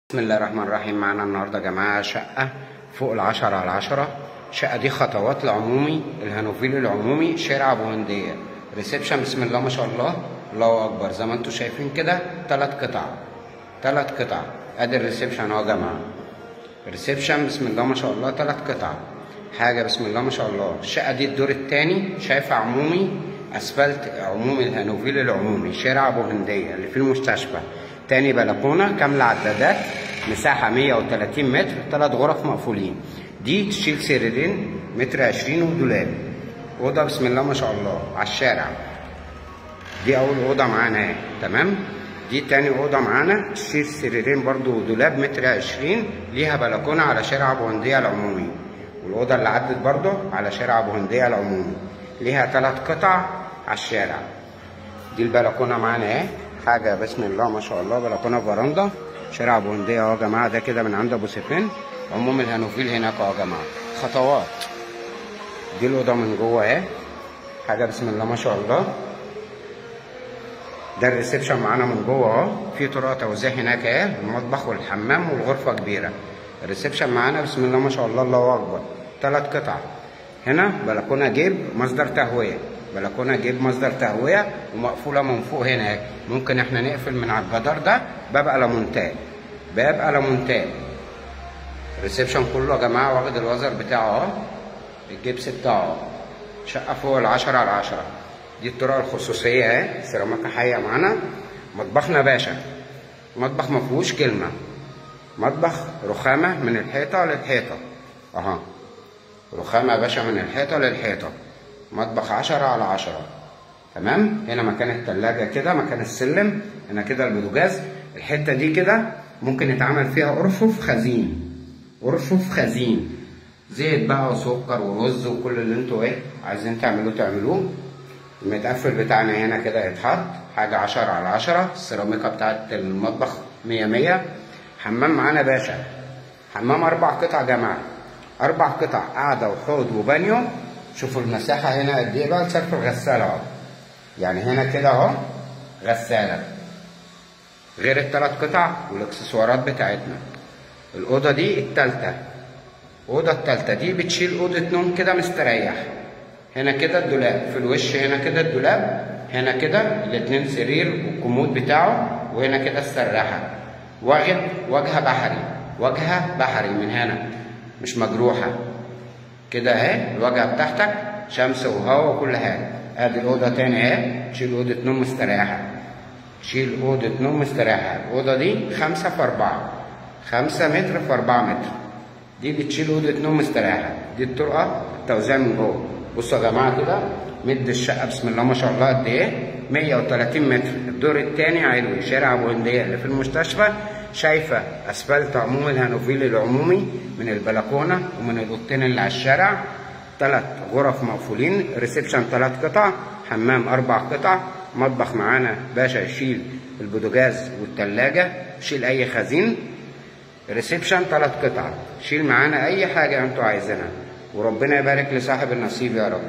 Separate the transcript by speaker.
Speaker 1: بسم الله الرحمن الرحيم. معانا النهارده يا جماعه شقه فوق ال10/10. الشقه دي خطوات العمومي الهانوفيل العمومي شارع ابو هنديه. ريسبشن بسم الله ما شاء الله، الله اكبر. زي ما انتم شايفين كده 3 قطع 3 قطع. ادي الريسبشن اهو يا جماعه. ريسبشن بسم الله ما شاء الله 3 قطع. حاجه بسم الله ما شاء الله. الشقه دي الدور الثاني، شايفه عمومي اسفلت عمومي الهانوفيل العمومي شارع ابو هنديه اللي في المستشفى. تاني بلكونه كامله عدادات، مساحه 130 متر، 3 غرف مقفولين. دي تشيل سريرين متر 20 ودولاب. اوضه بسم الله ما شاء الله على الشارع. دي اول اوضه معانا اهي، تمام. دي تاني اوضه معانا تشيل سريرين برضو ودولاب متر 20، ليها بلكونه على شارع ابو هنديه العمومي. والاوضه اللي عدت برضو على شارع ابو هنديه العمومي، ليها 3 قطع على الشارع. دي البلكونه معانا اهي، حاجه بسم الله ما شاء الله. بلكونه فراندا شارع ابو هنديه اهو يا جماعه. ده كده من عند ابو سيفين عموم الهانوفيل هناك اهو يا جماعه. خطوات. دي الاوضه من جوه اهي، حاجه بسم الله ما شاء الله. ده الريسبشن معانا من جوه اهو، في طرقه توزيع هناك اهي، المطبخ والحمام والغرفه كبيره. الريسبشن معانا بسم الله ما شاء الله، الله اكبر. 3 قطع. هنا بلكونه جيب مصدر تهويه، بلكونه جيب مصدر تهويه ومقفوله من فوق هنا. ممكن احنا نقفل من على الجدار ده باب المونتاج، باب المونتاج. الريسبشن كله يا جماعه واخد الوزر بتاعه اهو، الجبس بتاعه اهو. شقه فوق ال10/10. دي الطرق الخصوصيه اهي، سيراميكا حيه معانا. مطبخنا باشا، مطبخ ما فيهوش كلمه، مطبخ رخامه من الحيطه للحيطه اهو، رخامه يا باشا من الحيطه للحيطه. مطبخ 10/10، تمام. هنا مكان التلاجة كده، مكان السلم هنا كده البوتاجاز. الحته دي كده ممكن يتعمل فيها ارفف خزين، ارفف خزين، زيت بقى وسكر ورز وكل اللي انتوا عايزين تعملوه. المتقفل بتاعنا هنا كده يتحط، حاجه 10/10. السيراميكا بتاعت المطبخ 100. حمام معانا باشا، حمام 4 قطع يا جماعه، 4 قطع، قاعده وحوض وبانيو. شوفوا المساحه هنا قد ايه بقى، صرف الغساله اهو. يعني هنا كده اهو غساله، غير ال3 قطع والاكسسوارات بتاعتنا. الاوضه دي التالتة، الاوضه التالتة دي بتشيل اوضه نوم كده مستريح. هنا كده الدولاب في الوش، هنا كده الدولاب، هنا كده الاتنين سرير والكومود بتاعه، وهنا كده السراحه. واخد واجهه بحري، واجهه بحري من هنا مش مجروحه كده اهي. الواجهه بتاعتك شمس وهواء وكل حاجه. ادي الاوضه تاني اهي، تشيل اوضه نوم مستريحه، تشيل اوضه نوم مستريحه. الاوضه دي 5×4، 5 متر في 4 متر. دي بتشيل اوضه نوم مستريحه. دي الطرقه التوزيع من جوه. بصوا يا جماعه كده مد الشقه بسم الله ما شاء الله قد ايه، 130 متر. الدور الثاني علوي شارع ابو هنديه اللي في المستشفى. شايفه اسفلت عموم الهانوفيل العمومي من البلكونه ومن الاوضتين اللي على الشارع. 3 غرف مقفولين. ريسبشن 3 قطع، حمام 4 قطع. مطبخ معانا باشا يشيل البوتاجاز والتلاجة، يشيل اي خزين. ريسبشن 3 قطع، شيل معانا اي حاجه انتوا عايزينها. وربنا يبارك لصاحب النصيب يا رب.